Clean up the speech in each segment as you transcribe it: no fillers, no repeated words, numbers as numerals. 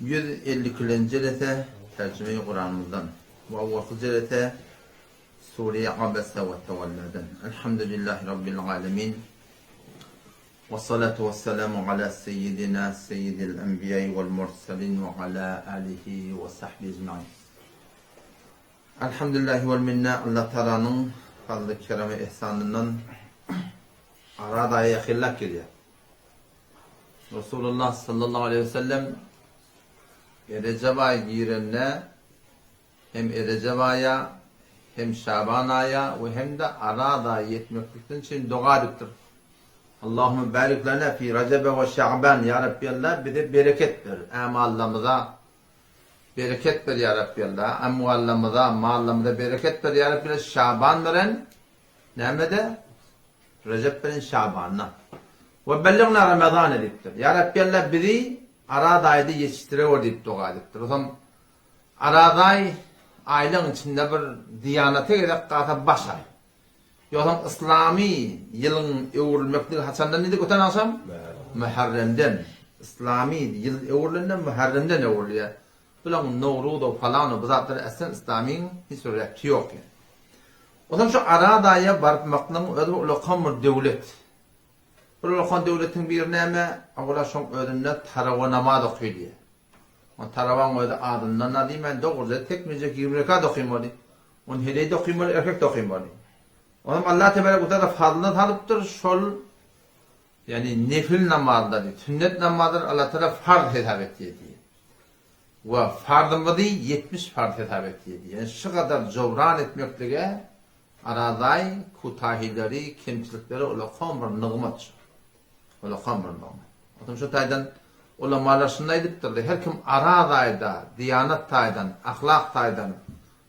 152. celete tercüme-i Kur'an'ımızdan ve avvakı celete Suriye Abese ve Tevaller'den. Elhamdülillahi Rabbil Alemin ve salatu ve selamu ala seyyidina seyyidil enbiyayı vel mursalin ve ala alihi ve sahbihi ecmaîn. Elhamdülillahi vel minna Allah Teala'nın fazl-ı kerem ve ihsanından arada yakillak geliyor. Resulullah sallallahu aleyhi ve sellem Recep ayı girenle hem Recep ayı hem Şaban ayı ve hem de arada yetmeklikten için dua ettir. Allahümme barik lana fi Recep ve Şaban ya Rabbi Allah bize bereket ver. Amallarımıza bereket ver ya Rabbi Allah. Amvallarımıza, mallarımıza bereket ver ya Rabbi Allah. Şaban veren nemede Recep veren Şaban'la. Ve belliğna Ramazan ediptir. Ya Rabbi Allah bizi aradaydı yetiştiriyor deyip dua ediptir. O zaman araday aylığın içinde bir diyanete gerek kata baş ay. Yoksa İslami yılın evrilmekliği haçandan nedik öten alsam? Muharrem'den. İslami yıl evrilenden Muharrem'den evriliyor. Ulan Novruz falan bu zatları esen İslami'nin hiç öğreti yok yani. O zaman şu aradaya barıpmakla öyle ulukan bir devlet. Bu ulukan devletin bir neme ağla şun ödünde taravan namaz okuyor diye. O taravan öyle adından ne diyeyim ben doğruca tekmeyecek 20 rekat okuyayım öyle. Onun hileyi de okuyayım öyle, erkek de okuyayım öyle. O zaman Allah Teala bu da fazlını tanıptır. Şol yani nefil namazları, sünnet namazları Allah Teala farz hitap ettiği diye. Ve fardın bu değil 70 farz hitap ettiği diye. Yani şu kadar cevran etmekle araday kutahileri, kemçilikleri ola kamr nığmat. Ola kamr nığmat. O zaman şu taydan ulamalar şunday ediptir. Her kim aradayda, diyanat taydan, ahlak taydan,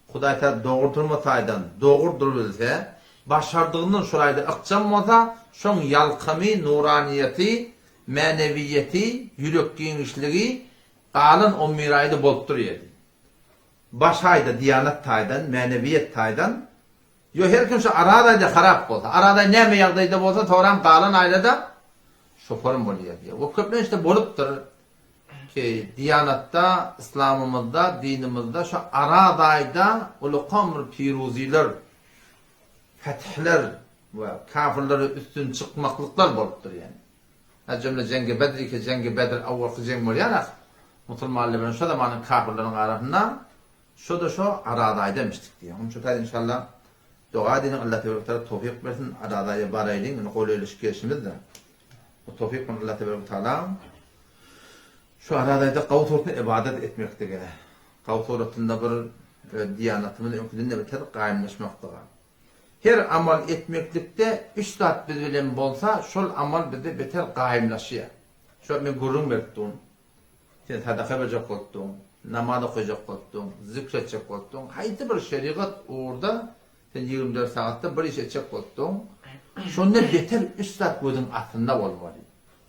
Huday Teala doğrulturma taydan, doğrulturulsa başardığının şurayda ıkcam olsa, şun yalkami, nuraniyeti, meneviyeti, yürek giyinişliği, qalın o mirayda bolup duruyor. Başayda diyanat taydan, meneviyet taydan, yo her kim şu aradayda harap olsa, araday neme yağdayda olsa, toğran qalın aylada şoforun boluyor diye. O köplen işte boluptur ki diyanatta, İslam'ımızda, dinimizde şu aradayda ulukamr piruziler, fethler ve kafirlere üstün çıkmaklıklar boluptur yani. Ha cümle Cengi Bedir ki Cengi Bedir avvalki cengi bolyarak Musulmanların şu zamanın kafirlerin arasında şu da şu araday demiştik diye. Onun için inşallah dua edin Allah Teala tevfik versin aradaya baraydın onu kol ilişkisimiz de. O tevfik Allah Teala şu aradayda kavturtun ibadet etmekte gene. Kavturtunda bir diyanatımız önkülünde biter kaimleşmekte var. Her amal etmeklikte 3 saat bilen bolsa şol amal bize beter kaimlaşıyor. Şu men gurun bertun. Sen sadaka verecek oldun, namaz okuyacak oldun, zikredecek oldun. Haydi bir şeriat orada sen 24 saatte bir iş edecek oldun. Şunda beter 3 saat gözün altında olmalı.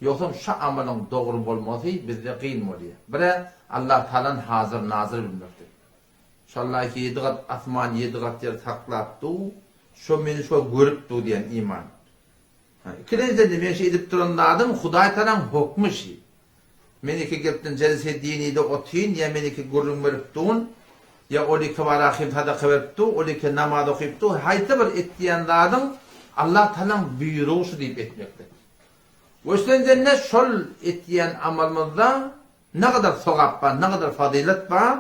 Yoksa şu amalın doğru olması bizde kıyılmalı. Bire Allah Teala'nın hazır nazır bilmektir. İnşallah ki 7 kat asman 7 kat yer saklattı. Şu beni şu görüptü diyen iman. İkincide de ben şey edip duranlardım Huday Teala'nın hukmu şey. Meniki geliptin celise dinide otuyin ya meniki gurrun veriptun ya olike varakib sadaka veriptu olike namaz okuyuptu hayta bir ettiyenlardan Allah Teala'nın buyruğu deyip etmekte. O yüzden cennet şol ettiyen amalımızda ne kadar sevap var, ne kadar fazilet var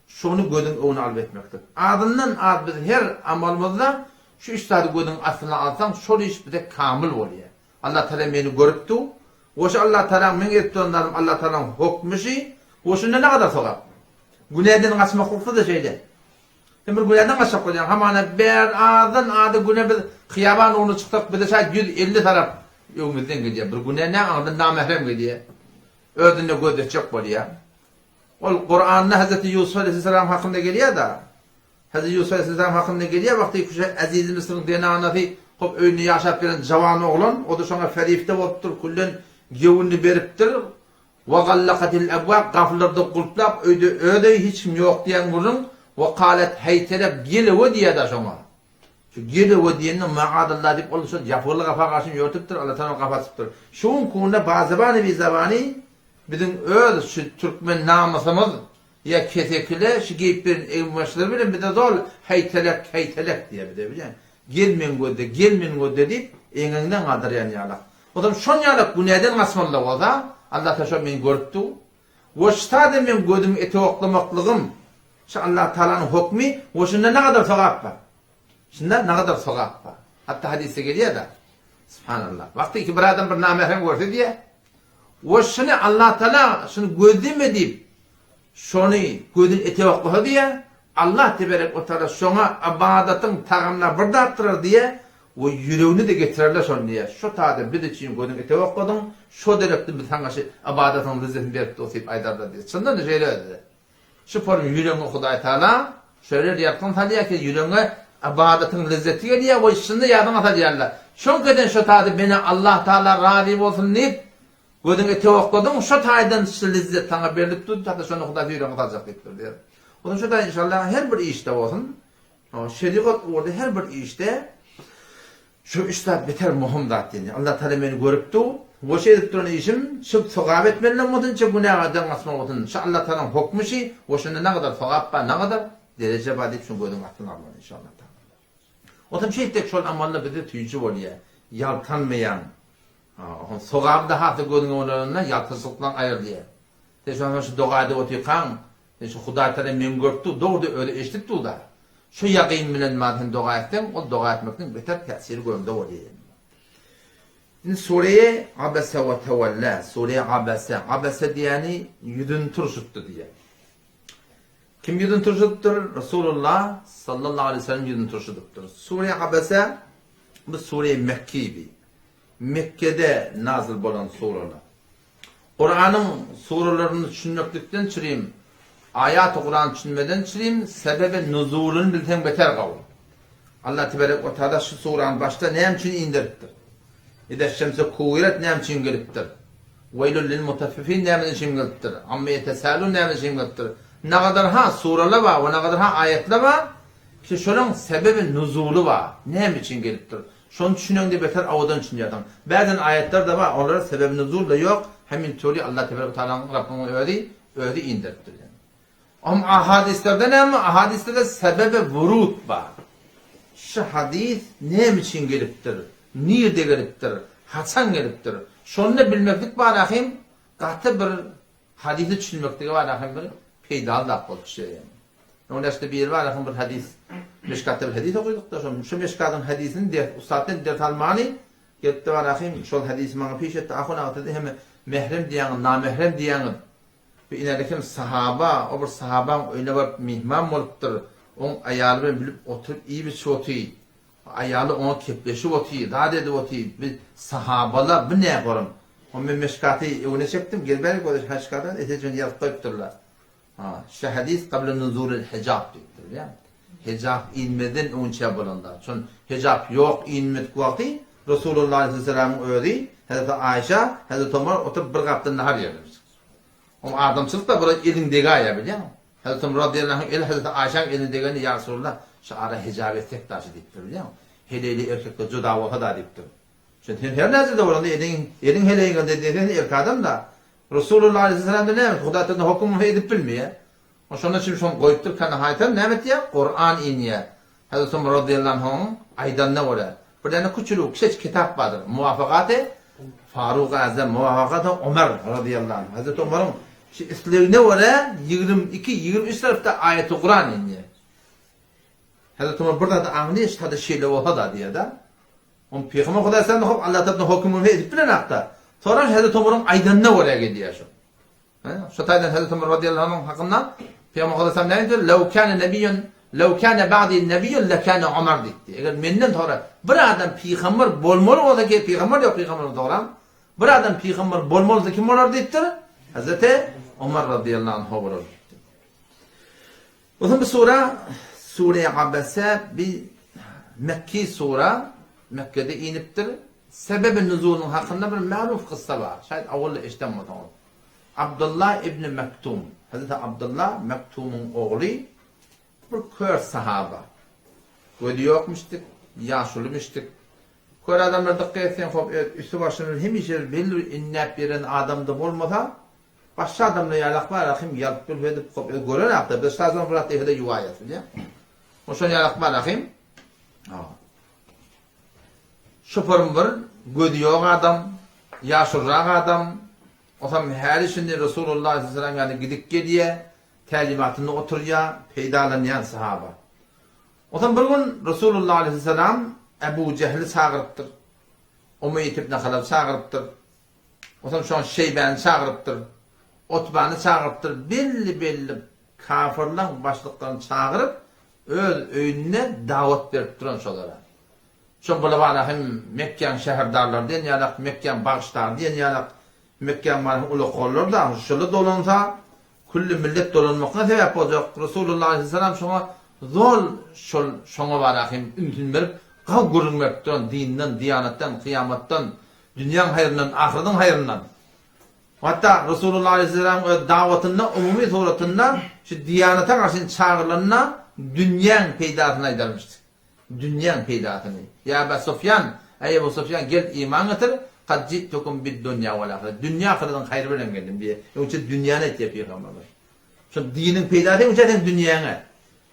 şunu gözün önüne alıp etmektir. Ardından biz her amalımızda şu işleri gözün aslına alsan şol iş bize kamil oluyor. Allah Teala beni görüptü. O şu Allah Teala'nın men ettiğinlerim Allah Teala'nın hukmuşu, o şunda ne kadar sevap. Günahdan kaçmak hukukta da şeyde. Demir günahdan kaçmak koyan, hamana ber ağzın adı günah bir kıyaban onu çıktık bir de şayet 150 taraf yolumuzdan gidiyor. Bir günah ne ağzın namahrem gidiyor. Ödünle gözü çok oluyor. O Kur'an'da Hazreti Yusuf Aleyhisselam hakkında geliyor da, Hazreti Yusuf Aleyhisselam hakkında geliyor, vakti Aziz Mısır'ın dini anlatı, hop öyle yaşap veren cavan oğlan, o da sonra ferifte oluptur, kullen gevunni beriptir, ve gallakatil ebvab, gafırlarda kulplap, öyle hiç mi yok diyen vurun, ve kalet heyterep, gelevo diye de sonra. Şu gelevo diyenin ma'adallah deyip olursa, yapırlı kafa karşın yörtüptür, Allah tanrı kapatıptır. Şunun konuda bazı bir zamanı, bizim öz şu Türkmen namusumuz ya kesekile şu giyip bir evmaşları bilen bir de zor heytelek diye bir de bilen. Gelmen göde deyip eňiňden gadyran ýalak. Odam şon ýalak bu näden gasmalla bolsa Allah taşa meni görüpdi. Woştady men gödüm ete oklamakligim şu Allah Taala'nın hukmi woşunda ne kadar sowap bar. Şunda ne kadar sowap bar. Hatta hadise gelýär da. Subhanallah. Wagty ki bir adam bir namehrem görse diye woşuny Allah Taala şunu gözdüm edip şonu gödün ete oklahy diye Allah teberek o Taala şoňa ibadatın tagamna bir datdyrar diye o yüreğini de getirirler şonu diye. Şu taada bir de çiğim gödün ete okladın, şu derekti bir tangaşı ibadatın lezzetini berip dosip aydarlar diye. Şundan da şöyle dedi. Şu form yüreğini Hudaý Taala şöyle yaptın talıya ki yüreğine ibadatın lezzeti geliyor, o işinde yardım atacaklar. Şon kadar şu taada beni Allah Taala razı olsun deyip gödün ete okladın, şu taýdan şu lezzet taňa berilip durdu, hatta şonu Hudaý yüreğine atacak deyipdir diye. Onun şu da inşallah her bir işte olsun. O şeriat orada her bir işte şu üstad beter muhim zat yani. Allah Teala meni görüpdi. O şey edip duran işim şu sogap etmenden modunca bu ne adam asma modun. Şu Allah Teala'nın hukmuşi o şunda ne kadar sogap ba ne kadar derece ba deyip şu gödün aklını almalı inşallah. Otam şey tek şol amalda bize tüyücü bolýar. Yaltanmayan. Sogap da hatı gödün olanına yaltısıklan ayırlıyor. Teşan şu dogaýda otykan şu Hudaý Taala meni görüpdi. Doğru öyle eşitdi da. Şu yaqyn bilen madhin doğa etdim, o doğa etmekden beter tesiri görümde bolýar. Şimdi Suriye abese ve tevella, Suriye abese, abese diýeni yüzün turşuttu diye. Kim yüzün turşuttur? Resulullah sallallahu aleyhi ve sellem yüzün turşuttur. Suriye abese, bu Suriye Mekki'bi. Mekke'de nazil bolan suralar. Kur'an'ın surelerini düşünmeklikten çürüyüm. Ayat-ı Kur'an düşünmeden çürüyüm, sebebi nuzulunu bilten beter kavul. Allah tebarek ve teala şu suranın başta neyem için indiriptir? İde şemse kuviret neyem için geliptir? Veylül lil mutaffifin neyem için geliptir? Amme yetesalun neyem için geliptir? Ne kadar ha suralar var ve ne kadar ha ayetler var ki şunun sebebi nuzulu var. Neyem için geliptir? Şunu düşünen de beter avadan için yadan. Bazen ayetler de var, onların sebebi nuzul da yok. Hemin türlü Allah tebarek ve teala'nın Rabbinin öğredi indiriptir. Ama ahadislerde ne ama? Ahadislerde sebebe vurut var. Şu hadis ne için geliptir? Nerede geliptir? Hasan geliptir? Şunu bilmeklik var ahim. Katı bir hadisi düşünmeklik var ahim bir peydal da akıl şey. Onun işte bir yer var ahim bir hadis. Meşkatta bir hadis okuduk da şu meşkatın hadisini de ustadın dert almani gelipti var ahim. Şu hadisi bana peş etti. Ahun ağıtıdı hem mehrem diyen, namehrem diyen ve inerken sahaba, o bir sahabam öyle bir mihman oluptur. On ayağını bilip oturup iyi bir şey otuyor. Ayağı ona kepleşi otuyor, daha dedi otuyor. Bir sahabalar bu ne yaparım? O ben meşkatı evine çektim, gelberek o meşkatı eteceğini yazıp koyupturlar. İşte hadis kabla nuzulul hicab diyor. Yani. Hicab inmeden önce yapılanda. Çünkü hicab yok inmet vakti Resulullah Aleyhisselam'ın öğreyi Hazreti Ayşe, Hazreti Ömer oturup bir kaptan nahar yerler. O adamçılık da burada elindeki aya biliyor musun? Hazreti Ömer radıyallahu anh, Hazreti Ayşe'nin elindeki ya Resulullah şu ara hicab etsek taşı deyiptir biliyor musun? Heleyli erkekle cuda vaha da deyiptir. Çünkü her nezirde orada elin heleyin dediğinde erkek adam da Resulullah Aleyhisselam'da ne demek? Hudaýdan hukum edip bilmiyor. O şonun için şonu koyuptur kana haytan ne demek ya? Kur'an iniyor. Hazreti Ömer radıyallahu anh aydan ne var? Bir tane küçülük seç kitap vardır. Muvafakat-ı Faruk Azam, Muvafakat-ı Ömer radıyallahu anh. Hazreti Ömer'in İslam'da var 22-23 tarafta ayet-i Kur'an iniyor. Hazreti Ömer burada da anlıyor işte hadi şeyle vaha da diye da. On Peygamber Hudaý sallallahu aleyhi ve sellem Allah Teala hukumu edip bilen akta. Sonra Hazreti Ömer'in aydan ne var gidiyor şu. Şu taydan Hazreti Ömer radıyallahu anh hakkında Peygamber Hudaý sallallahu aleyhi ve sellem ne diyor? Lev kâne ba'di nebiyyun lekâne Ömer dedi. Eğer menden sonra bir adam peygamber bolmalı olsa ki peygamber yok peygamber doğran. Bir adam peygamber bolmalı olsa kim olur deyiptir? Hazreti Ömer radıyallahu anh olur. Bu Sure Abese bir Mekki sure Mekke'de iniptir. Sebebi nuzulun hakkında bir ma'ruf kıssa var. Şayet avvalla iştenmedi onu. Abdullah ibn Mektum. Hazreti Abdullah Mektum'un oğlu bir kör sahaba. Gödü yokmuştuk, yaşlıymıştık. Kör adamlar dikkat etsen, üstü başının hemişe belli innep veren adamda olmasa, başka adamla yalak var rahim yalıp bir edip gören akta bir sazon bırak evde yuvayat ya. O şon yalak var rahim. Şoförüm var, gödü yok adam, yaşurrak adam. O zaman her işinde Resulullah sallallahu aleyhi ve sellem gidip geliyor, talimatını oturuyor, peydalayan sahaba. O zaman bir gün Resulullah aleyhi ve sellem Ebu Cehil'i çağırıptır. Umeyyid ibn Halaf çağırıptır. O zaman şu an Şeyben'i çağırıptır. Otban'ı çağırıptır. Belli kafirlerin başlıklarını çağırıp öz önüne davet verip duran şolara. Şon bula hem Mekke'nin şehirdarlar diyen yalak, Mekke'nin bağışlar diyen yalak, Mekke'nin ulu kollar da şöyle dolunsa kulli millet dolunmakına sebep olacak. Resulullah aleyhisselam şuna zor şuna var hem ümtün verip kav görünmek duran dinden, diyanetten, kıyametten, dünyanın hayrından, ahiretin hayrından. Hatta Resulullah aleyhisselam davetinde, umumi suretinde şu diyanete karşı çağrılarına dünyanın peydatını aydarmıştı. Dünyanın peydatını. Ya Ebu Sufyan, ey Ebu Sufyan gel iman getir. Kad cittukum bid dünya vel ahiret. Dünya ahiretin hayrı bilen geldim diye. Onun için dünyanı et yapıyor Peygamberler. Şu dinin peydatı onun için dünyanı.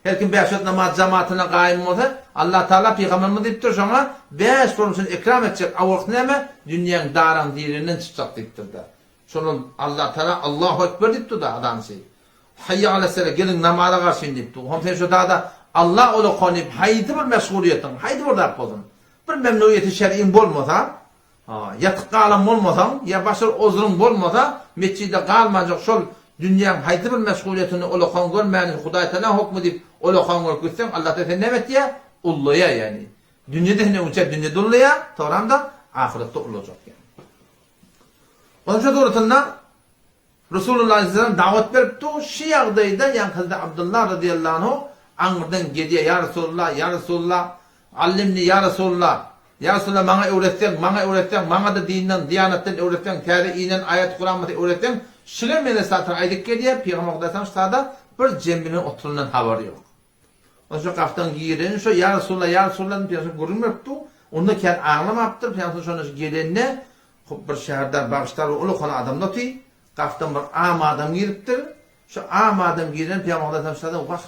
Her kim 5 namaz cemaatine kaim olsa Allah Teala Peygamberimiz deyip dur sonra 5 formunu ikram edecek. O vakit neme? Dünyanın daran dilinden çıkacak deyip durdu. Şunun Allah Teala Allahu Ekber deyip durdu adam şey. Hayya aleyhisselam gelin namaza karşı deyip durdu. Hem şu da Allah ola konip haydi bir meşguliyetin, haydi bir dap olun. Bir memnuniyeti şer'in bolmasa, yatık kalan olmasa, ya başır ozrun bolmasa, meçhide kalmayacak şol dünyanın haydi bir meşguliyetini ola kon görmeyeni Huday Teala hukmu deyip ola kon görmüşsen Allah Teala ne met ya? Ullaya yani. Dünyada ne uçak dünyada ullaya, toramda ahirette olacak yani. Onun için doğrultusunda Resulullah Aleyhisselam davet verip de şu yağdaydı yani Hazreti Abdullah radıyallahu anh Anırdan gediye ya Resulullah, ya Resulullah, allimni ya Resulullah, ya Resulullah bana öğretsen, bana da dinden, diyanetten öğretsen, tarihinden, ayet Kur'an'da öğretsen, şile mene satır aydık gediye, Peygamber Kudaysan şurada bir cembinin oturunan havari yok. O şu kaftan giyirin, şu ya Resulullah'ın Peygamber görünmüyordu, onu kendi ağlamaptır, Peygamber şunu gelenine, bir şehirden bağışlar, ulu konu adamda tüy, kaftan bir ağma adam giriptir, şu ağma adam giyirin, Peygamber Kudaysan şurada, bak,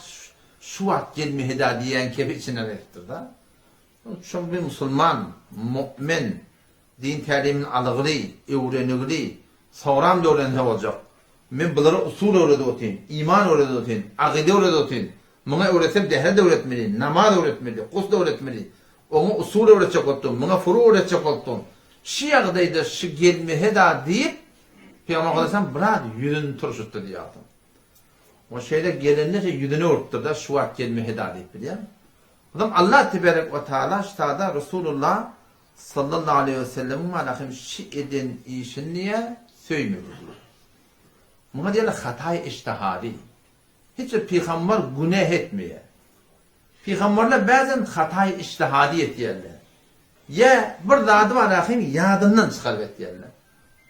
Suat gelme heda diyen kebi içinden ettir da. Çünkü bir Müslüman, mümin, din talimin alıgılı, öğrenigli, sağlam da öğrense olacak. Men bunları usul öğredi otin, iman öğredi otin, akide öğredi otin. Buna öğretsem dehre de öğretmeli, namaz öğretmeli, kus da öğretmeli. Onu usul öğretecek oldum, buna furu öğretecek oldum. Şu yağdaydı, şu gelme heda deyip, Peygamber Aleyhisselam bırak yüzünü turşuttu diye aldım. O şeyde gelenler yüzünü örttü da şu vakit gelme heda deyip biliyor. Adam Allah Tebarek ve Teala ştada Resulullah sallallahu aleyhi ve sellem'in alakım şi eden işin niye söylemiyor. Buna diyorlar hatay iştihadi. Hiç peygamber günah etmiyor. Peygamberler bazen hatay iştihadi ediyorlar. Ya bir zadı var alakım yadından çıkarıp ediyorlar.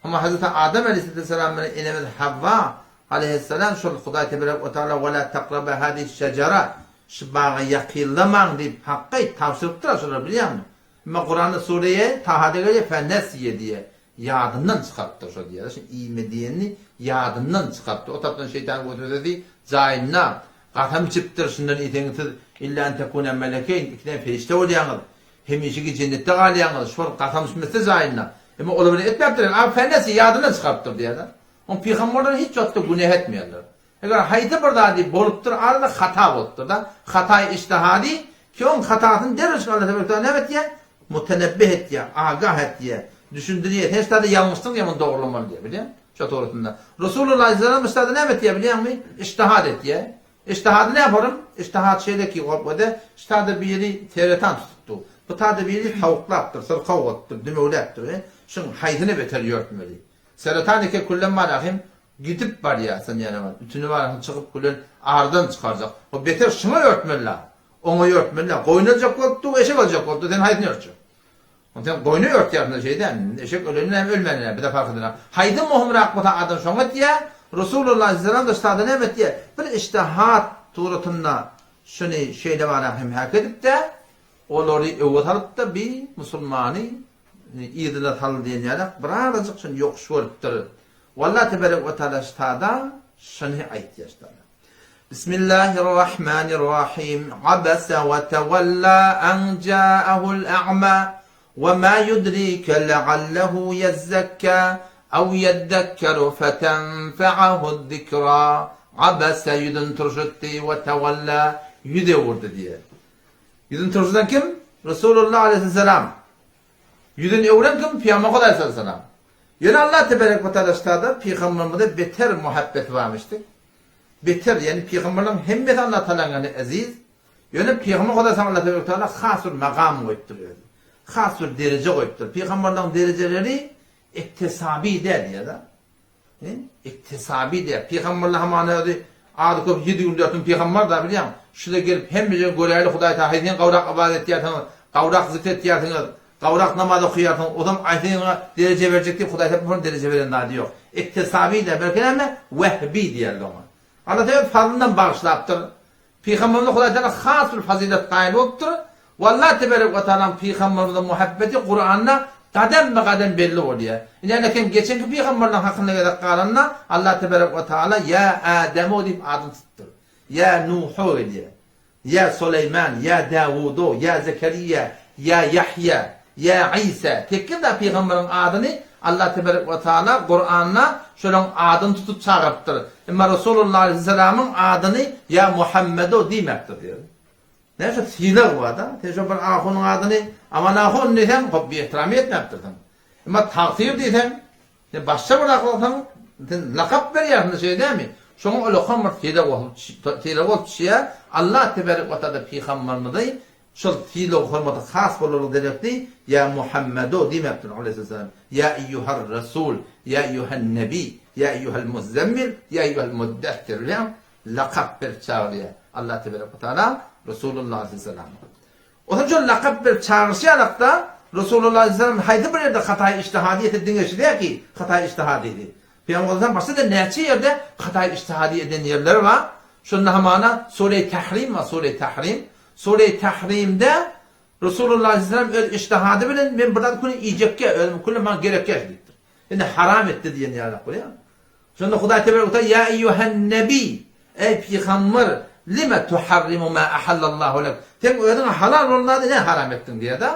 Ama Hazreti Adem aleyhisselam'ın enemez Havva aleyhisselam şol Huday Tebarek ve Teala ve la taqrabu hadihi şecere şu bağı yakıllaman deyip hakkı tavsırıptır şunu biliyor musun? Ama Kur'an'ı sureye Taha'da geliyor fennesiye diye yadından çıkarttı şu diye. Şimdi iyime diyeni yadından çıkarttı. O taptan şeytan götürdü dedi zaimna qatam çıptır şundan itengiz illa en tekune melekeyn ikiden ferişte olayanız. Hem işi cennette kalayanız. Şu qatam çıpmesi zaimna. Ama olabilir etmeyiptir. Abi fennesi yadından çıkarttır diye. On peygamberler hiç yoktu günah etmiyorlar. Eğer haydi bir daha boluptur arada hata oluptur da hatay iştihadi ki on hatasını derviş Allah Teala ne et ya mutenebbih et ya agah et ya düşündürüyor hiç tadı yanlışsın ya bunu doğrulamalı diye biliyor musun? Şu doğrultunda Resulullah Aleyhisselam üstadı ne et ya biliyor musun? İçtihad et ya. İçtihadı ne yaparım? İçtihad şeydeki orada içtihadı bir yeri teratan tuttu. Bu tadı bir yeri tavuklattır, sırkavattır, dümevlattır. Şunun haydını beter yörtmeli. Serotanike kullanma rahim gidip var ya sen yani var. Bütünü var çıkıp kullan ağırdan çıkaracak. O beter şunu örtmeli. Onu örtmeli. Koyunacak oldu, eşek olacak oldu. Sen haydını örtecek. Sen koyunu ört yarında şeyden. Eşek ölünün hem ölmenine bir de fark edin. Haydi muhumra akmata adam şunu diye Resulullah Aleyhisselam da üstadı ne diye bir iştihat tuğratında şunu şeyde var rahim hak edip de onları öğüt da bir Müslümanı İdile tal diyen yarak birazcık şun yok şuvarıptır. Vallahi tebarek ve teala ştada şunu ayet yaşlar. Bismillahirrahmanirrahim. Abasa ve tevella en ca'ahul a'ma ve ma yudrike leallehu yezzekka ev yeddekkeru fetenfe'ahu zikra. Abasa yüzün turşutti ve tevella yüze vurdu diye. Yüzün turşudan kim? Resulullah aleyhisselam. Yüzün evren kim? Peygamber aleyhisselam. Yani Allah tebarek ve teala ştada peygamberimize beter muhabbet varmıştı. Beter yani peygamberlerin hemmeti Allah Teala'nın aziz. Yani peygamber aleyhisselam Allah tebarek ve teala has bir makam koyupturuyor. Has bir derece koyuptur. Peygamberlerin dereceleri iktisabi der ya da. İktisabi der. Peygamberler hamanaydı. Adı köp 7 gün 4 gün peygamber da biliyor musun? Şurada gelip hem bir göreyli Huday Teala'nın kavrak ibadet yaptığını, kavrak zikret yaptığını, kavrak namaz okuyatın, o zaman ayetine derece verecek diye Huday Teala derece veren daha diyor. İktisabi de belki ama vehbi diyorlar ona. Allah Teala fazlından bağışlattır. Peygamberimize Huday Teala has bir fazilet tayin oluptur. Vallahi tebarek ve teala peygamberimize muhabbeti Kur'an'da kadem be kadem belli oluyor. Yani kim geçenki peygamberlerin hakkında gedek kalanına Allah tebarek ve teala ya Adem'u deyip adını tuttur. Ya Nuh'u diye. Ya Süleyman, ya Davud'u, ya Zekeriya, ya Yahya, ya İsa. Tekrar da peygamberin adını Allah tebarek ve teala Kur'an'la şöyle adını tutup çağırttır. Ama Resulullah Aleyhisselam'ın adını ya Muhammed'u demektir diyor. Neyse silah var da. Teşebbür ahunun adını aman ahun desem hop bir ihtiram etmektir. Ama takdir desem başka bir akılatan lakap veriyor şey değil mi? Şunu öyle kamar silah olup şeye Allah tebarek ve teala peygamberimize şol silah hürmeti has bulur dedikti ya Muhammed'u demektir Aleyhisselam. Ya eyyuhar Resul, ya eyyuhan Nebi, ya eyyuhal Muzzemmil, ya eyyuhal Muddessir. Lakap bir çağırıyor Allah tebarek ve teala Resulullah Aleyhisselam. O zaman lakap bir çağrışarak da Resulullah Aleyhisselam haydi bir yerde hatayı iştihadiyet ettiğin eşi diyor ki hatayı iştihadiyeti. Peygamber Aleyhisselam başta da nehçi yerde hatayı iştihadi eden yerler var. Şunun hamana Sure-i Tahrim var. Sure-i Tahrim. Sure-i Tahrim'de Resulullah Aleyhisselam öz iştihadı bilen ben buradan kunu iyicekke ölüm kunu bana gerekkeşliktir. Yani haram etti diyen yerler koyuyor. Şimdi Huday Tebarek ya eyyuhen nebi ey peygamber lime tuharrimu ma ahallallahu lek. Sen öyle halal olanları ne haram ettin diye de.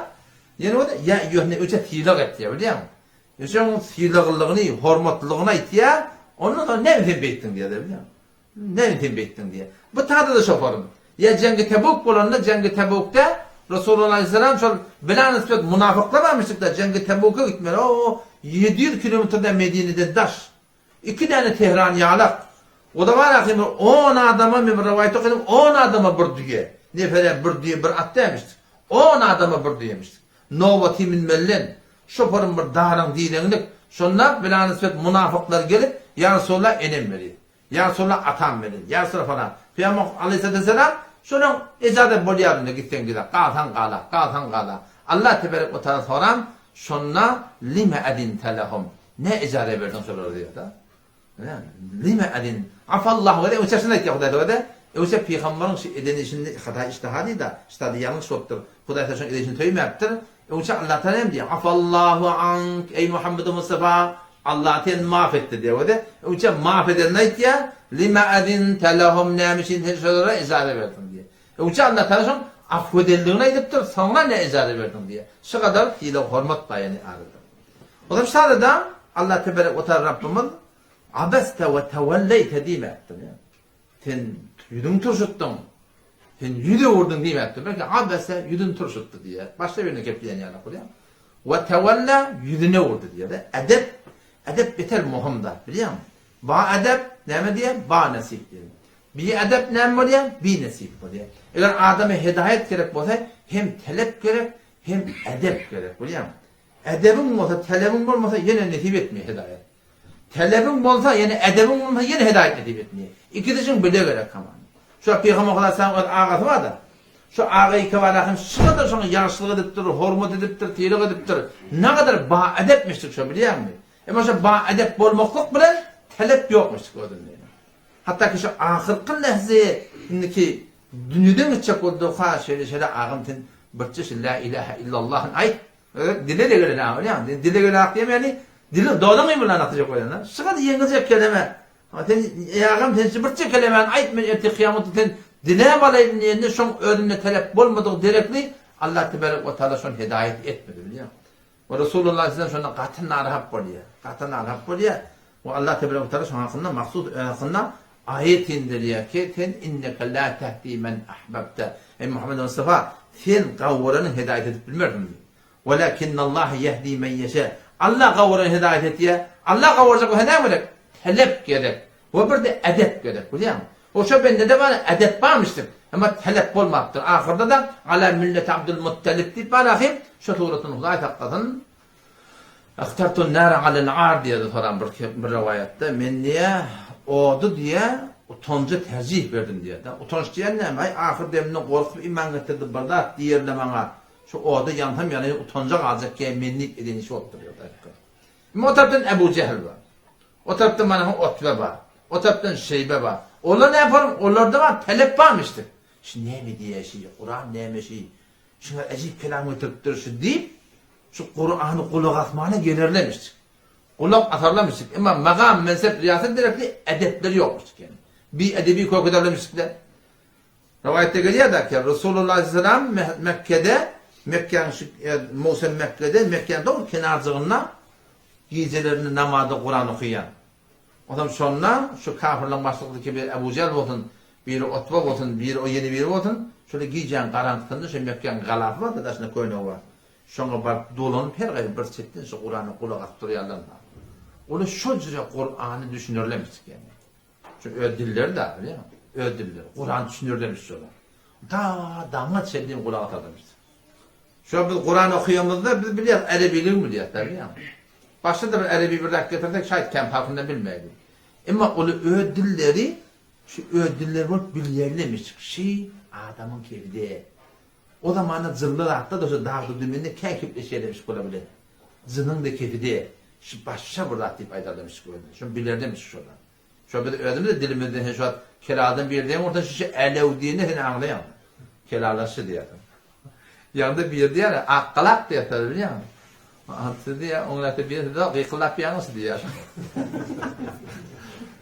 Yani o da ya eyyuhen öce tilak etti ya biliyor musun? Yani onun tilaklığını, hürmetliliğine ihtiya onu da ne ettin diye de biliyor musun? Ne ettin diye. Bu tadı da şoförüm. Ya Cengi Tebuk bulanında Cengi Tebuk'ta Resulullah Aleyhisselam şöyle bilen nispet münafıklar varmıştık da Cengi Tebuk'a gitmeli. O 700 kilometreden Medine'den daş. 2 tane Tehran yağlak. O da var ya 10 adama bir rivayet okudum 10 adama bir diye. Ne falan bir diye bir at demiştik. 10 adama bir diyemiştik. Novati min mellen. Şoförün bir dağın dilenlik. Şunlar bilen nispet münafıklar gelip ya Resulullah enem veriyor. Ya Resulullah atam veriyor. Ya Resulullah falan. Peygamber Aleyhisselam şunun icazet boluyarında gitsen gider. Kalsan kala. Allah tebarek ve teala soran şunlar lime edinte lehum. Ne icazet verdin soruyor diyor da. Lime edin. Afallahu ve de uçasına ihtiyacı var da. Oysa peygamberin edeni işinde hata iştihadi da iştihadi yanlış yoktur. Huday Teala edeni töymekttir. Oysa Allah Teala diyor. Afallahu ank ey Muhammed Mustafa Allah Teala mağfetti diyor da. Oysa mağfeden ne diyor? Lime edin telahum nemişin teşekkürler icazet verdin diye. Oysa Allah Teala affedildiğine ediptir. Sonra ne icazet verdin diye. Şu kadar ile hürmet dayanı arıdır. O zaman sadece Allah Tebarek ve Teala Rabbimiz abeste ve tevelleyte demektir. Sen yüzün turşuttun. Sen yüzü vurdun demektir. Belki abese yüzün turşuttu diye. Başka birine kepleyen yana koyuyor. Ve tevella yüzüne vurdu diye. Edep beter muhimdir. Biliyor musun? Ba edep ne diye? Ba nasip diye. Bir edep ne diye? Bir nasip diye. Eğer adama hidayet gerek olsa hem talep gerek hem edep gerek. Biliyor musun? Edebin olsa, talebin olmasa yine nasip etmiyor hidayet. Talebin olsa yani edebin olmasa yine hidayet nasip etmiyor. İkisi böyle gerek ama. Şu Peygamber Aleyhisselam'ın ağası var da. Şu ağayı kıvarakim şu kadar sonra yaşlılık ediptir, hürmet ediptir, tiyilik ediptir. Ne kadar ba edepmiştik şu biliyor musun? Ama şu ba edep bolmaklık bile talep yokmuştuk o dönemde. Hatta ki şu ahirki lehze ki dünyadan geçecek olduğu şöyle ağımtın bir çeşit la ilahe illallah'ın ay dile de göre ne var yani dile göre akdiyem yani Dili doğru mu bilen atacak oyana? Şıkat yengilce kelime. Sen yağım sen birçe kelime aytmen erti kıyamet sen dile balayın diye şon önüne talep bolmadık direkli Allah tebarek ve teala şon hidayet etmedi biliyor musun? Ve Resulullah sallallahu aleyhi ve sellem katına arhab boluyor. Katına arhab boluyor. Ve Allah tebarek ve teala şon hakkında maksud hakkında ayet indiriyor ki sen inneke la tehdi men ahbabte. Ey Muhammed Mustafa sen kavranı hidayet edip bilmerdin. Velakin Allah yehdi men yeşe. Allah kavranı hidayet ediyor. Allah kavuracak o hidayet gerek. Talep gerek. Ve bir de edep gerek biliyor musun? O şu bende de var edep varmıştır. Ama talep olmaktır. Ahırda da ala milleti Abdülmuttalib deyip barahim şu suratını Huday takkadın. Aktartun nâre alel ar diye soran bir rivayette. Men niye odu diye utanca tercih verdim diye. Utanç diyen ne? Ahır demine korkup iman getirdi bardak diğerine bana. Şu odu yantam yani utanca kalacak ki menlik edeni şu oturuyor. Ama o taraftan Ebu Cehil var. O taraftan bana Otbe var. O taraftan Şeybe var. Onlar ne yaparım? Onlarda var talep varmıştır. Şu ne mi diye şey, Kur'an ne mi şey. Şuna acayip kelamı tırptır şu deyip şu Kur'an'ı kulak atmağına gelirlemiştik. Kulak atarlamıştık. Ama makam, mensep, riyaset direkli edepleri yokmuştuk yani. Bir edebi korku ederlemiştik de. Rivayette geliyor da ki Resulullah Aleyhisselam Mekke'de Mekke'de doğru kenarcığına gecelerini namazda Kur'an okuyan. Adam sonra şu kafirlerin başlıklı bir Ebu Cehil olsun, biri Otbe olsun, biri o yeni biri olsun, şöyle giyeceğin karanlıkında şu Mekke'nin galafı var da şuna koyunu var. Şuna bak dolanıp her gayri bir çetten şu Kur'an'ı kulak attırıyorlar. Onu şu cüre Kur'an'ı düşünürlemiştik yani. Şu ödüller de biliyor musun? Ödüller. Kur'an düşünürlemiş şöyle. Damat sevdiğim kulak atarlamıştık. Şu an biz Kur'an okuyamızda biz biliyoruz, Erebilik mi diyoruz tabi ya. Başta da bir Erebi bir dakika getirdik, şahit kem farkında bilmeydik. Ama o ödülleri, şu ödüller var bilirlemiş. Şey adamın kevdi. O zamanı zırhlı hatta da şu dağda dümeninde kenkiple şey demiş olabilir. Zının da kevdi. Şu başça burada deyip aydarlamış koydu. Şu bilirlemiş şuradan. Şu bir ödülü de dilimizde şu an keladan bir diyeyim orada şu elev diyene seni anlayamam. Kelalaşı diye. Yanında bir diye akkalak diye tabi biliyor musun? Antı diye onlar da bir de kıkılak bir yanısı diye.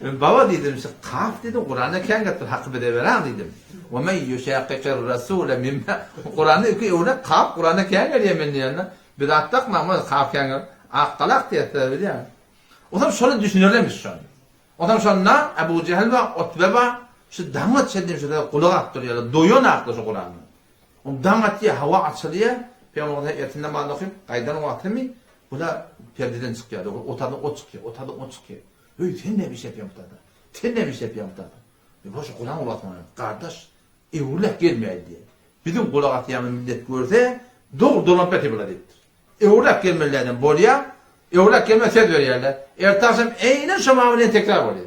Baba dedim işte kaf dedim Kur'an'a kengattır hakkı bede veren dedim. Ve men yuşakikir rasule mimme Kur'an'ı iki öyle kaf Kur'an'a kengar yemin diyenler. Bir attak mı ama kaf kengar akkalak diye tabi biliyor musun? O zaman şöyle düşünürlemiş şu an. O zaman sonra Ebu Cehil ve Otbe ve şu damat çedim şöyle kulak attırıyorlar. Doyun aklı şu Kur'an'ı. O damat diye hava açılıyor. Peygamber'in etinden bana okuyup kaydan o atımı bu da perdeden çıkıyor. Otadan o çıkıyor. Otadan o çıkıyor. Öy sen ne bir şey yapıyorsun burada? Sen ne bir şey yapıyorsun burada? Boşa Kur'an ulatmanın. Kardeş evlek gelmeyeydi diye. Bizim kulak atayanı millet görse doğru dolampeti bile deyiptir. Evlek gelmelerden bolya evlek gelmese diyor yerler. Ertaşım eynen şu mamulün tekrar oluyor.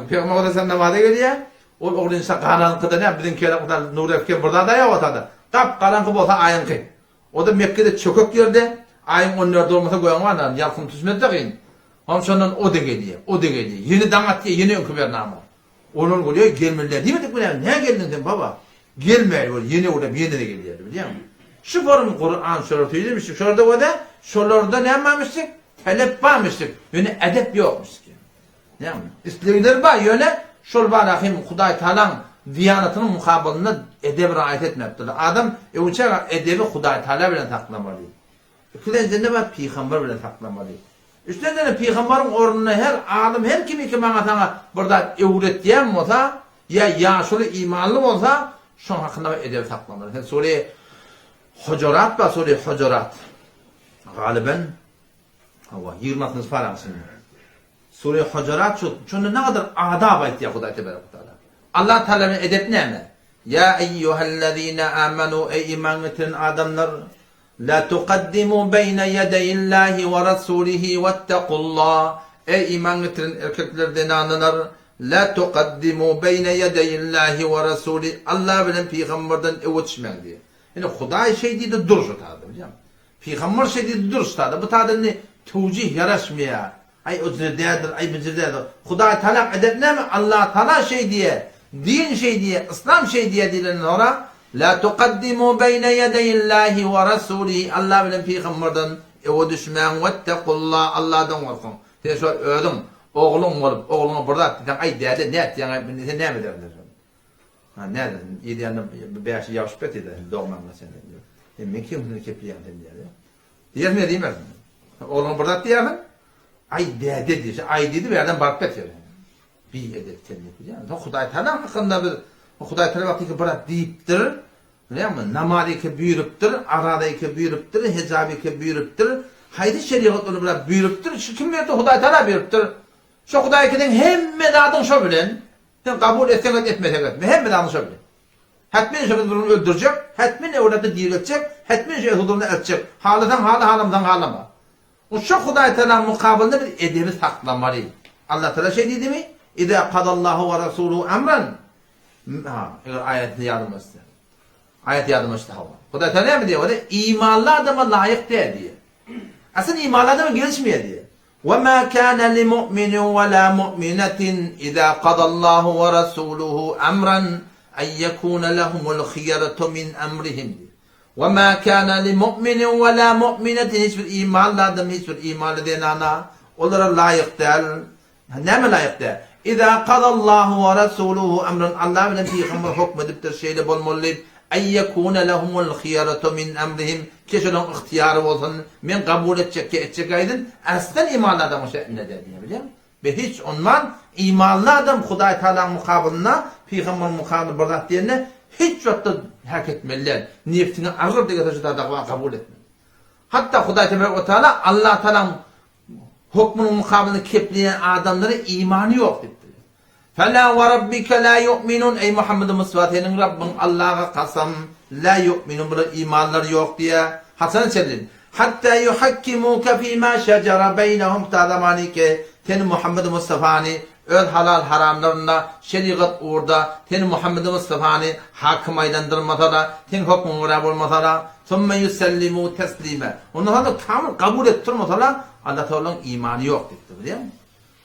Peygamber'e sen namaza geliyor. O insan karanlıkta ne? Bizim köyde nur efken burada da ya otada. Kap karanlık olsa ayın kıyın. O da Mekke'de çökük yerde ayın 14 olmasa koyan var da yakın tüsmedi de kıyın. Ama sonradan o da geliyor. O da geliyor. Yeni damat diye yeni önküver namı. Onun oluyor gelmeliler. Değil mi? Ne geldin sen baba? Gelmiyor. Yeni orada yeni de geliyor. Biliyor musun? Şu forum Kur'an şöyle şurada o da şuralarda ne yapmamıştık? Talep varmıştık. Yani edep yokmuştuk. Yani. İstekler var yöne şol barahim Huday Teala'nın diyanetinin mukabalında edeb riayet etmektedir. Adam uçağa edebi Huday Teala bilen taklamalı. İkincisi ne var? Peygamber bilen taklamalı. Üstünden de peygamberin ornuna her alim her kimi ki bana sana burada öğret diyen olsa ya yaşlı imanlı olsa şu hakkında edeb taklamalı. Yani Sure Hucurat ve Sure Hucurat galiben 20. Faransın. Sure Hucurat çünkü ne kadar adab etti ya Huday Teala. Allah Teala'nın edep ne mi? Ya eyyühellezine amenu ey iman getiren adamlar la tuqaddimu beyne yedeyillahi ve rasulihi vettekullah. Ey iman getiren erkeklerden anılar la tuqaddimu beyne yedeyillahi ve rasulihi. Allah bilen peygamberden evutuşmayın diye. Yani Huday şey değil de duruş otadı biliyor musun? Peygamber şey değil de duruş otadı. Bu tadı ne? Tevcih yaraşmıyor. Ay o değerdir, ay bizir değerdir. Huday Teala edep ne mi? Allah Teala şey diye. Din şey diye, İslam şey diye dilenin ora la tuqaddimu beyne yedeyillahi ve rasulihi. Allah bilen peygamberden o düşmän vettekullah Allah'dan korkun. Sen şu ödüm oğlun olup oğluna burada sen ay derdi ne yani sen ne mi derdin? Ha ne dedin? İdeyanın beş yaş betide doğmanla sen diyor. Men kimini kepliyan diyor. Diyer mi diyemez mi? Oğlun burada diyelim. Ay derdi diyor. Ay dedi bir yerden barkbet yer. Bir edep temlik yani. Huday Teala hakkında bir Huday Teala vakti ki burada deyiptir. Biliyor musun? Namadaki büyürüptür, aradaki büyürüptür, hicabiki büyürüptür. Haydi şeriat onu burada büyürüptür. Şu kim verdi Huday Teala büyürüptür. Şu Huday'ın hemme dadın şu bilen. Sen kabul etsen etmesen etme. Hemme dadın şu bilen. Hatmen şu durumunu öldürecek, hatmen evladı diriltecek, hatmen şu durumunu edecek. Halıdan halı, halımdan halama. O şu Huday Teala mukabilinde bir edebi saklamalı. Allah Teala şey dedi mi? İza kadallahu ve rasuluhu emran. Ayetini yadımızda. Ayet yadımızda hava. Huday Teala ne diyor? İmanlı adama layık değil diye. Aslında imanlı adama gelişmiyor diye. وَمَا كَانَ لِمُؤْمِنٍ وَلَا مُؤْمِنَةٍ إِذَا قَضَى اللّٰهُ وَرَسُولُهُ أَمْرًا أَنْ يَكُونَ لَهُمُ الْخِيَرَةُ مِنْ أَمْرِهِمْ وَمَا كَانَ لِمُؤْمِنٍ وَلَا مُؤْمِنَةٍ hiçbir imanlı adam, hiçbir imanlı den ana onlara layık değil. Ne mi layık değil? اِذَا قَضَى اللّٰهُ وَرَسُولُهُ أَمْرًا Allah bilen peygamber hükmedip de şeyle bolmalı. اَنْ يَكُونَ لَهُمُ الْخِيَرَةُ مِنْ أَمْرِهِمْ Kişinin ihtiyarı olsun, men kabul edecek ki edecek aydın, aslen imanlı adamın şeklinde dediğini biliyor musun? Ve hiç ondan imanlı adam Huday Teala'nın mukabiline, Peygamber'in mukabiline bırak diyene hiç vakitte hak etmeliler. Niyetini ağır diye taşıda da kabul etmeli. Hatta Huday Teala Allah Teala'nın hükmünün mukabiline kepleyen adamlara imanı yok dedi. فَلَا وَرَبِّكَ لَا يُؤْمِنُونَ Ey Muhammed-i Mustafa senin Rabbin Allah'a kasam la yu'minun burada imanları yok diye Hasan Çellin hatta yuhakkimuka fîmâ şecere beynehum ta'lamanike senin Muhammed-i Mustafa'nı öl halal haramlarına şeriat orada senin Muhammed-i Mustafa'nı hakim aylandırmasada senin hükmün uğrab olmasada thumme yusellimu teslime ondan sonra tam kabul ettirmasada Allah Teala'nın imanı yok dedi biliyor musun?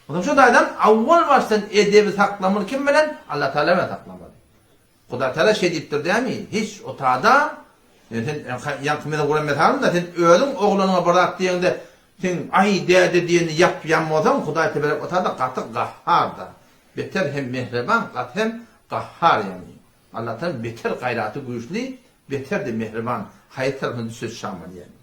O zaman şu daydan avval baştan edebi saklamını kim bilen? Allah Teala mı saklamalı? Huday Teala şey deyiptir değil mi? Hiç o ta'da yankımda kuran metalım da sen öldün oğluna bırak diyende sen ay dede diyeni yap yanmadan Huday Teala o ta'da katı kahhar da. Beter hem mehreban kat hem kahhar yani. Allah Teala beter gayratı güçlü, beter de mehreban. Hayır tarafını söz şammal yani.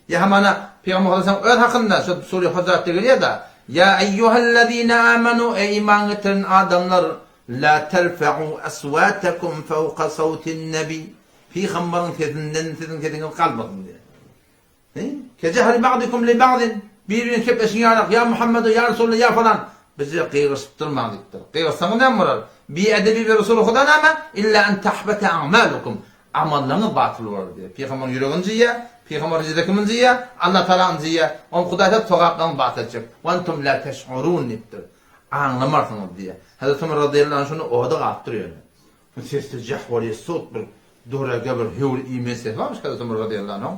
Ya hamana Peygamber Aleyhisselam öl hakkında şu Suriye Hazretleri geliyor da ya eyyühellezine amenu ey iman getiren adamlar la terfa'u aswatakum fawqa savtin nebi Peygamberin sesinden sizin sesiniz kalmasın diye. Kecehri ba'dikum li ba'din birbirine kepleşin ya Muhammed ya Resulullah ya falan bizi kıyırıştırmadıktır. Kıyırsanız ne var? Bir edebi ve Resulü Hudan ama illa en tahbete a'malukum amallarınız batıl olur diye. Peygamberin yüreğince ya Peygamber Hazretlerimiz ya Allah Teala'nın ya on Huday'da toğaptan bahsedecek. Ventum la teş'urun niptir. Anlamazsınız diye. Hazreti Ömer radıyallahu anh şunu orada attırıyor. Sesli cahvali sot bir doğraga bir hevul iman sesi varmış Hazreti Ömer radıyallahu anh.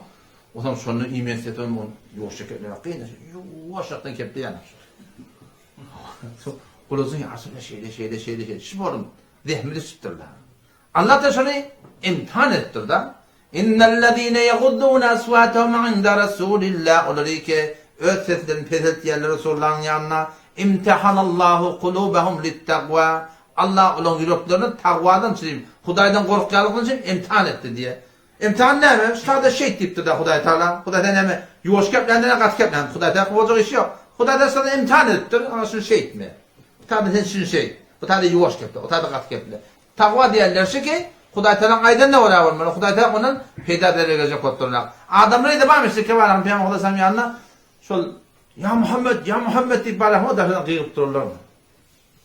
O zaman şunu iman sesi onu yoğuşak etmeye bakayım. Yoğuşaktan kepti yanar. Kuluzun ya aslında şeyde. Şuborum zehmini süttürler. Allah da şunu imtihan ettir da. İnnellezîne yeguddûne asvâtehum inde Resûlillâh oları ki öz seslerini peseltiyenler Resulullah'ın yanına imtihanallahu kulûbehum littegvâ Allah olan yüreklerini takvadan çizim. Hudaydan korkuyalıkın için imtihan etti diye. İmtihan ne mi? Sadece şey deyiptir da Huday Teala. Huday Teala ne mi? Yuvaş keplendi ne kat keplendi. Huday Teala kıvacak işi yok. Huday Teala sadece imtihan ettir ama şunu şey etmiyor. Bu tabi sen şunu şey. Bu tabi yuvaş keple. O tabi kat keple. Takva diyenler ki Huday Teala aydan ne oraya varmalı? Huday Teala onun peyda derecek oturlar. Adamları da varmıştı ki var. Peygamber Aleyhisselam yanına şol ya Muhammed deyip bana o da kıyıp dururlar mı?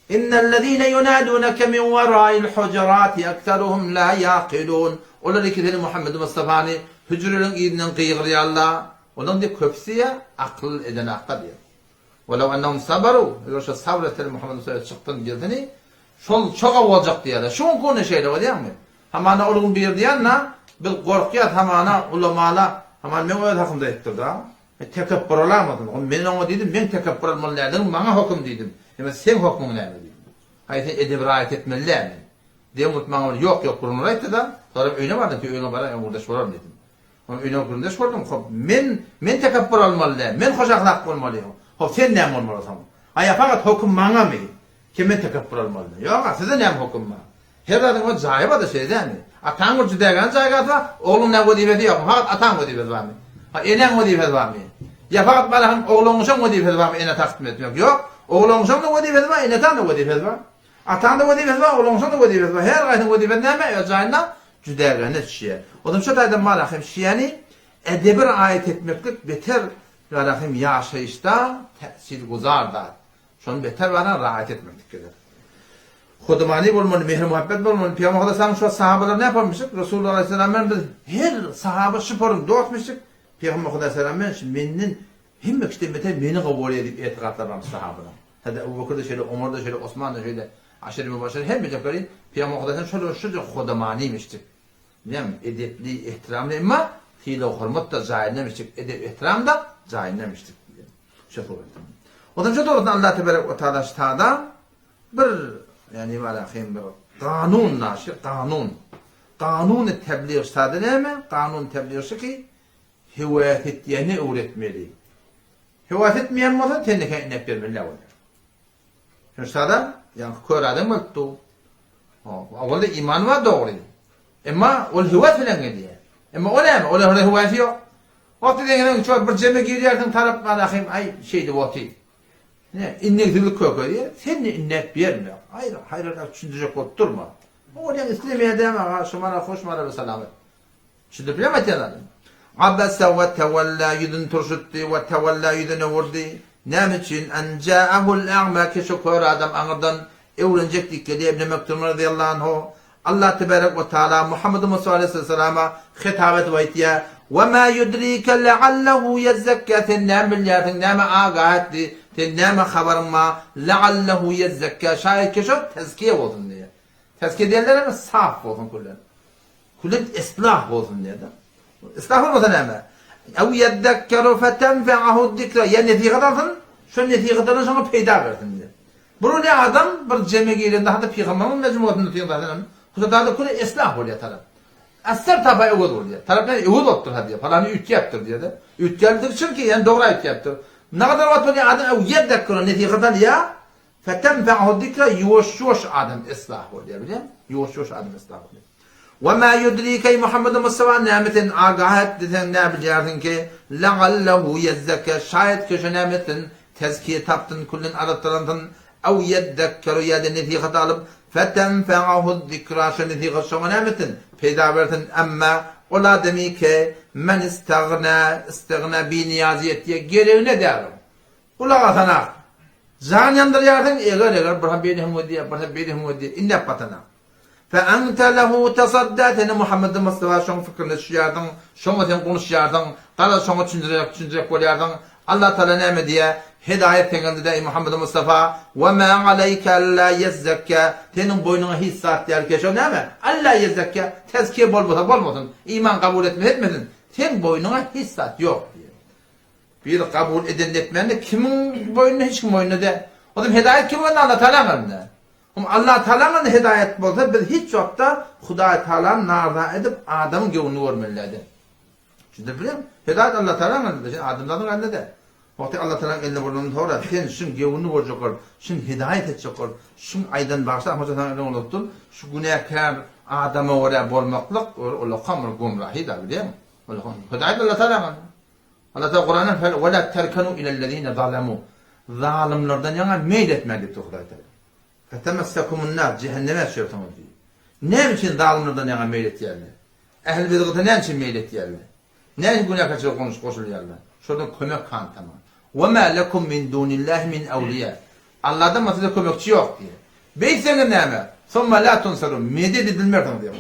İnnellezîne yunâdûneke min verâil hucurâti ekseruhum la yâkilûn. Onlar ki seni Muhammed Mustafa'nı hücrelerin iyiliğinden kıyıqlayarlar. Onun da köpsiye akıl eden akta diyor. Velev ennehum sabaru. Yoksa sabretel Muhammed Mustafa'ya çıktın girdini. Şol çok olacak diyorlar. Şun konu şeyle o değil mi? Hamana olun bir diyenle bir korkuyat hamana ulamala haman men öyle hakkımda ettir da. Tekebbür olamadım. Ben ona dedim ben tekebbür olmalılardım. Bana hüküm dedim. Ama sen hükmün ne dedim. Hayır sen edeb riayet etmeliler mi? Diye unutmağım yok kurumlar etti da. Sonra öyle vardı ki öyle bana burada sorar dedim. Öyle okurunda sordum. Men tekabbür olmalı. Men hoş ahlak olmalıyım. Sen ne olmalısın? Aya fakat hukum bana mı? Kimin tekabbür olmalı? Yok, size ne hukum var? Her adam o cayba da şey değil mi? Atan o cüdegan cayga da oğlun ne vazifesi yok. Fakat atan vazifesi var mı? Enen vazifesi var mı? Ya fakat bana oğlunun vazifesi var mı? Ene takdim etmek yok. Oğlunun da vazifesi var, eneten de vazifesi var. Atan da vazifesi var, oğlunun da vazifesi var. Her gayrının vazifesi ne mi? Cayna cüdegan şiye. O da şu taydan malahim şiyani edebir ayet etmeklik beter yarahim yaşayışta tesir guzarda. Şunu beter bana rahat etmeklik gelir. Hudumani bolmalı, mehr muhabbet bolmalı. Peygamber sallallahu şu sahabeler ne yapmışık? Resulullah Aleyhisselam'ın her sahabe şıporun doğatmışık. Peygamber Aleyhisselam'ın mennin himme işte beter meni kabul edip etiqatlarım sahabeler. Hadi Ebu Bekir'de şöyle, Ömer'de şöyle, Osman'da şöyle, aşırı mübaşir hem becekleri Peygamber Aleyhisselam şöyle hudumaniymiştik. Değil mi? Edepli, ihtiramlı ama hile hürmet da cahilnemiştik. Edep, ihtiram da cahilnemiştik. Şu doğru. O da şu doğrudan Allah Tebarek ve Teala ştada bir yani valahim bir kanun naşir, kanun. Kanun-ı tebliğ ştada ne mi? Kanun tebliğ şu ki hivayet ettiğini öğretmeli. Hivayet etmeyen olsa tendike inep vermeli olur. Şu ştada yani kör adam öldü. Avvalda iman var doğru. Ama o hivayet falan geliyor. Ama o ne mi? O da hivayet yok. Vakti dengeden çok bir cemme giriyordun taraf valahim ay şeydi vakti. Ne inneklik kokuyor diye sen innet vermiyor. Hayır düşünecek oturma. O ne istemeye devam şumara hoşmara ve selamet. Şimdi bilemedim. Abasa ve tevalla yudun turşutti ve tevalla yudun vurdu. Ne için en ca'ahul a'ma ki şükür adam anırdan evlenecektik ki İbn Mektum radıyallahu anhu Allah tebarek ve teala Muhammed Musa aleyhisselama hitabet ve itiye ve ma yudrike leallehu yezzekâ nâmillâtin nâme ağâhetti nâme haberma leallehu yezzekâ şayet ki şu tezkiye olsun diye. Tezkiye diyenler ama saf olsun kullen. Kullen ıslah olsun diye de. Islah olmasın ama. Ev yeddekkeru fetenfe'ahu dikra. Ya netiqadan şu netiqadan sonra peyda versin diye. Bunu ne adam bir ceme gelinde hatta peygamberin mecmuatında netiqadan Huzurda kulu ıslah oluyor taraf. Asır tabi evud oluyor. Taraftan evud ottur hadi. Falanı ütki yaptır diye de. Ütki yaptır çünkü yani doğru ütki yaptır. Ne kadar vakit oluyor adam ev yeddekkeru netiqadan ya fetenfe'ahu dikra yuvaş adam ıslah oluyor biliyor musun? Yuvaş adam ıslah oluyor. وَمَا يُدْرِيكَ Muhammed Mustafa nimetin agahet desen ne biliyorsun ki لَعَلَّهُ يَزَّكَ şayet ki şu nimetin tezkiye taptın kullun arattırandın ev yeddekkeru ya da netiqat alıp fetenfe'ahu zikra şu netiqat şu nimetin peyda verdin ama ola demi ki men istagna bi niyaziyet diye gereğine derim. Ula sana zan yandırıyordun eğer bana benim diye inne patana. فأنت له تصدت أن محمد مصطفى شون فكرنا شياردن شون مثلا konuşuyordun قال شون düşünecek koyardın Allah Teala ne diye hidayet tengende de Muhammed Mustafa ve ma aleyke alla yezzekka senin boynuna hissat der ki şu ne mi alla yezzekka tezkiye bolmasın iman kabul etmedin sen boynuna hissat yok diye bir kabul edilmeyeni kimin boynuna hiç kim boynuna de o zaman hidayet kimin Allah Teala'nın Allah Teala'nın hidayet bolsa biz hiç yokta Huda Teala'nın narda edip adamın gönlünü vermelidir. Şimdi biliyor musun? Hidayet Allah Teala'nın dedi. Adamların elinde de. Vakti Allah Teala'nın elinde bulunan sonra sen şun gönlünü verecek ol, şun hidayet edecek ol, şun aydan bağışla ama zaten elini unuttun. Şu günahkar adamı oraya bolmaklık o kamr gumrahi da biliyor musun? Hidayet Allah Teala'nın. Allah Teala Kur'an'ın ve la terkanu ilellezine zalemu. Zalimlerden yana meyletmedi diyor Huda Teala. Fetemessekumun nar cehenneme sürtünür diyor. Ne için zalimlerden yana meylet yerler? Ehl-i bidgıta ne için meylet yerler? Ne için günah kaçırıp koşul yerler? Şuradan kömek kan tamam. وَمَا لَكُمْ مِنْ دُونِ اللّٰهِ مِنْ اَوْلِيَا Allah'tan masada kömekçi yok diye. Beysenin neyme? ثُمَّ لَا تُنْسَرُونَ Medet edilmekten diye.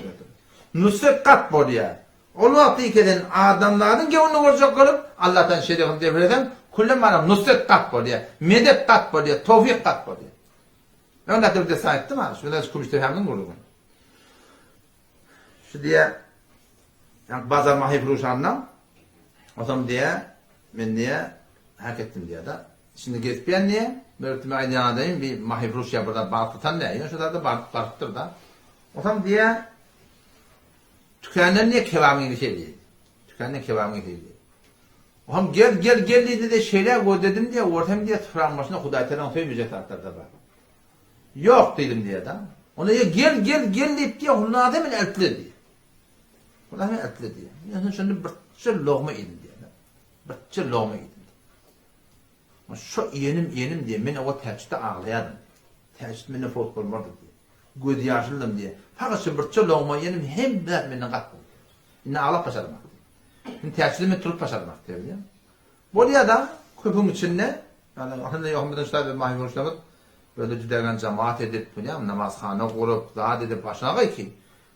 Nusret kat boruya. Onu atıyık eden adamların gevunu vuracak olup Allah'tan şerifini devreden kullum bana nusret kat boruya. Medet kat boruya. Tevfik kat boruya. Ben de bir desa ettim ha. Şurada kumuştur hemen vurdum. Şu diye yani bazı mahifruş anlam o zaman diye ben diye hak ettim diye de. Şimdi gezip ben niye? Böyle aynı yanadayım bir mahifruş ya burada bağırtıtan ne? Yani şurada da bağırtıtır da. O zaman diye tükenler niye kevamini şey değil? Kendi kebabını yedi. Oğlum gel dedi şeyler koy dedim diye ortam diye tıfrağın başına Huday Teala söylemeyecek taraftarda var. Yok dedim diye adam. Ona ya gel deyip diye Hullâ demin eltle diye. Hullâ demin eltle diye. Yani şimdi bir lokma yedim diye. Bir lokma yedim. Şu yenim diye ben o teçhide ağlayadım. Teçhide beni fot olmadı diye. Göz yaşıldım diye. Fakat şu bir lokma yenim hem de beni kattım. Yine ağlap başarmak. Şimdi teçhide turup başarmak diye biliyor. Buraya da köpün içinde yani ahında Muhammed Şahı Mahir Konuşlamız böyle cüdegen cemaat edip biliyor namazhane kurup daha edip başına koy ki.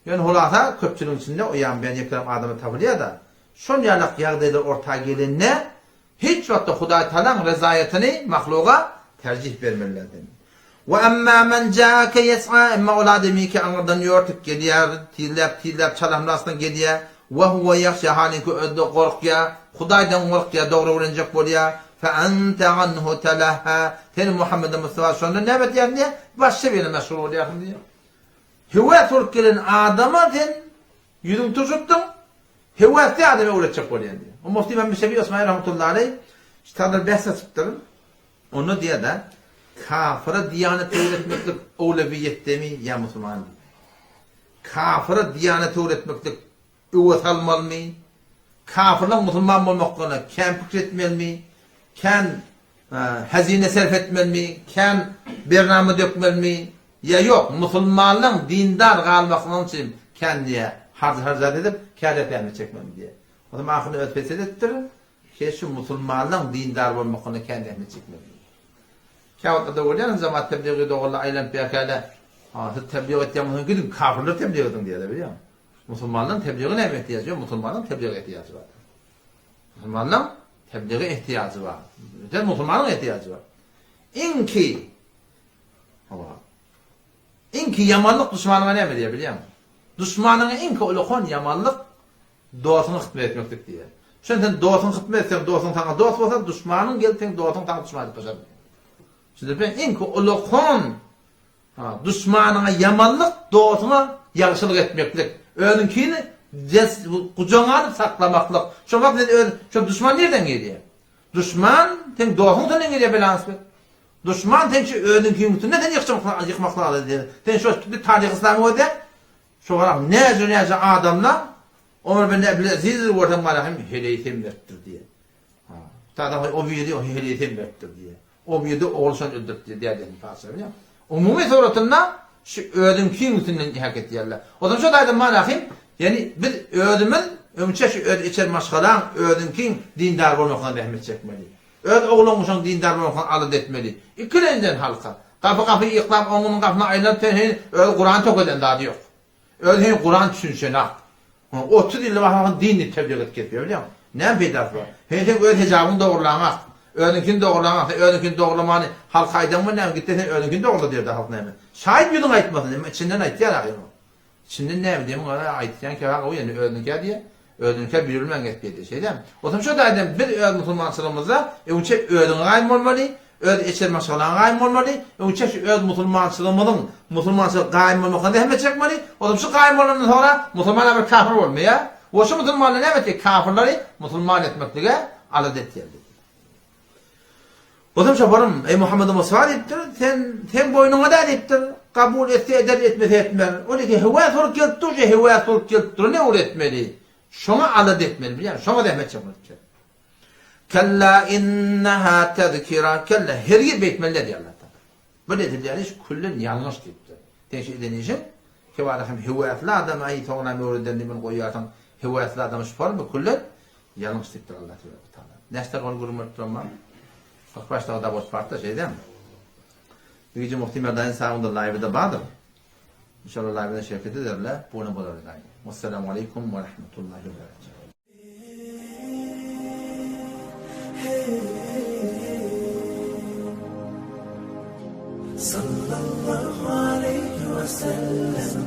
Yani hulata köpçünün içinde uyan ben yekrem adamı tavliye da şun yanık yağdayla ortaya gelinne hiç vakti Huday Teala'nın rezayetini mahluğa tercih vermelilerdir. Ve emmâ men câke yes'a emma ola demi ki anırdan yortuk geliyor, tiller çalamlasına geliyor ve huve yakşa halin ki ödü korkuya, Huday'dan korkuya doğru öğrenecek boluyor. Fe ente anhu telahha. Ten Muhammed'in Mustafa sonra ne bet yani diye başka bir meşhur oluyor diye. Hüve Türklerin adama ten yüzün tututtun. Hüveti adama öğretecek boluyor diye. O Mufti Mehmet Şefi Osman rahmetullahi aleyh işte bahse çıktırın. Onu diye de kafire diyanet öğretmeklik evleviyette mi ya Müslüman diye. Kafire diyanet öğretmeklik üvet almalı mı? Kafirler Müslüman olmaklarına ken fikretmeli mi? Ken hazine sarf etmeli mi? Ken bername dökmeli mi? Ya yok, Müslümanlığın dindar kalmaklarının için kendiye harcar edip kârletlerini çekmeli diye. O zaman aklını ötfeset ettirin. Şu Müslümanlığın dindar olmaklarına kendilerini çekmeli. Kâvata da oluyor, zaman tebliği doğrula aylan piyakâle. Tebliğ ettiğimizin gidin, kafirler tebliğ edin diye de biliyor musun? Müslümanlığın tebliğine mi ihtiyacı yok? Müslümanlığın tebliğe ihtiyacı var. Müslümanlığın tebliğe ihtiyacı var. Müslümanlığın ihtiyacı var. İnki yamanlık düşmanına ne mi diye biliyor musun? Düşmanına inki olukon yamanlık doğasını hıtme etmektik diye. Şimdi sen doğasını hıtme etsen, doğasını sana doğası olsa düşmanın gelip sen doğasını sana düşman edip başarmıyor. Şimdi ben inki olukon düşmanına yamanlık doğasına yarışılık etmeklik. Önünkini kucağına alıp saklamaklık. Şu bak şu düşman nereden geliyor? Düşman ten doğumdan geliyor balans ver. Düşman ten şu önünkini neden yıkmakla alıyor? Ten şu bir tarih İslam'ı öde. Şu var ne adamlar Ömer bin Abdülaziz ortam var hem heleyetim verdir diye. Tabii o video heleyetim verdir diye. O video oğulsan öldürdü diye dedim fazla biliyor musun? Umumi suratında şu ödümkün üstünden hak ettilerler. O zaman şu da aydan manahim, yani bir ödümün, ömçe şu öd içer maşgalan, ödümkün dindar olmakla rahmet çekmeli. Öd oğlumuşun dindar olmakla alıd etmeli. İkilenden halka. Kapı yıklap, onun kapına aylan tenhin, öd Kur'an tökeden daha yok. Öd hin Kur'an düşünsen hak. 30 yılda bakmakla dinini tebliğ et getiriyor biliyor musun? Ne peydası var? Hin öd hecabını doğrulamak. Ödünkini doğrulamak, ödünkini doğrulamanı halk aydan mı ne gitti sen ödünkini doğrula diyor da halk ne mi? Şahit yudun aytmasın, içinden ayt diye arıyor. İçinden ne mi diyeyim ona aytyan ki o yani ödünke diye, ödünke bilirmen ettiği şey değil mi? O zaman şu da aydan bir Müslümançılığımızda önce ödün gayim olmalı, öd içer maşalan gayim olmalı, önce şu öd Müslümançılığımızın Müslümançılık gayim olmakla demet çekmeli. O zaman şu gayim olandan sonra Müslümanlar bir kafir olmuyor. O şu Müslümanlar ne demek ki kafirleri Müslüman etmekle alet ettiler. O zaman şaparım, ey Muhammed Mustafa deyiptir, sen boynuna da deyiptir, kabul etse eder etmese etmez. Öyle ki hüvayet olup gelttir, hüvayet olup gelttir, ne öğretmeli? Şuna alıd etmeli, biliyor musun? Şuna demet çabuk. Kella inneha tezkira, kella her yer beytmeliler diye Allah'tan. Böyle dediler, hiç kullun yanlış deyiptir. Teşhis edinişim, ki var hem hüvayetli adam, ayı toğuna mevriden demin koyuyorsan, hüvayetli adamı şüphar mı kullun? Yanlış deyiptir Allah Teala. Nestek ol gurumut durma. Bak başta da boş parta şey değil mi? Bir gece muhtemelen dayın sağında live'da bağdır. İnşallah live'da şirket ederler. Bunu bular dayın. Vesselamu aleyküm ve rahmetullahi ve berekatuhu. Sallallahu aleyhi ve sellem.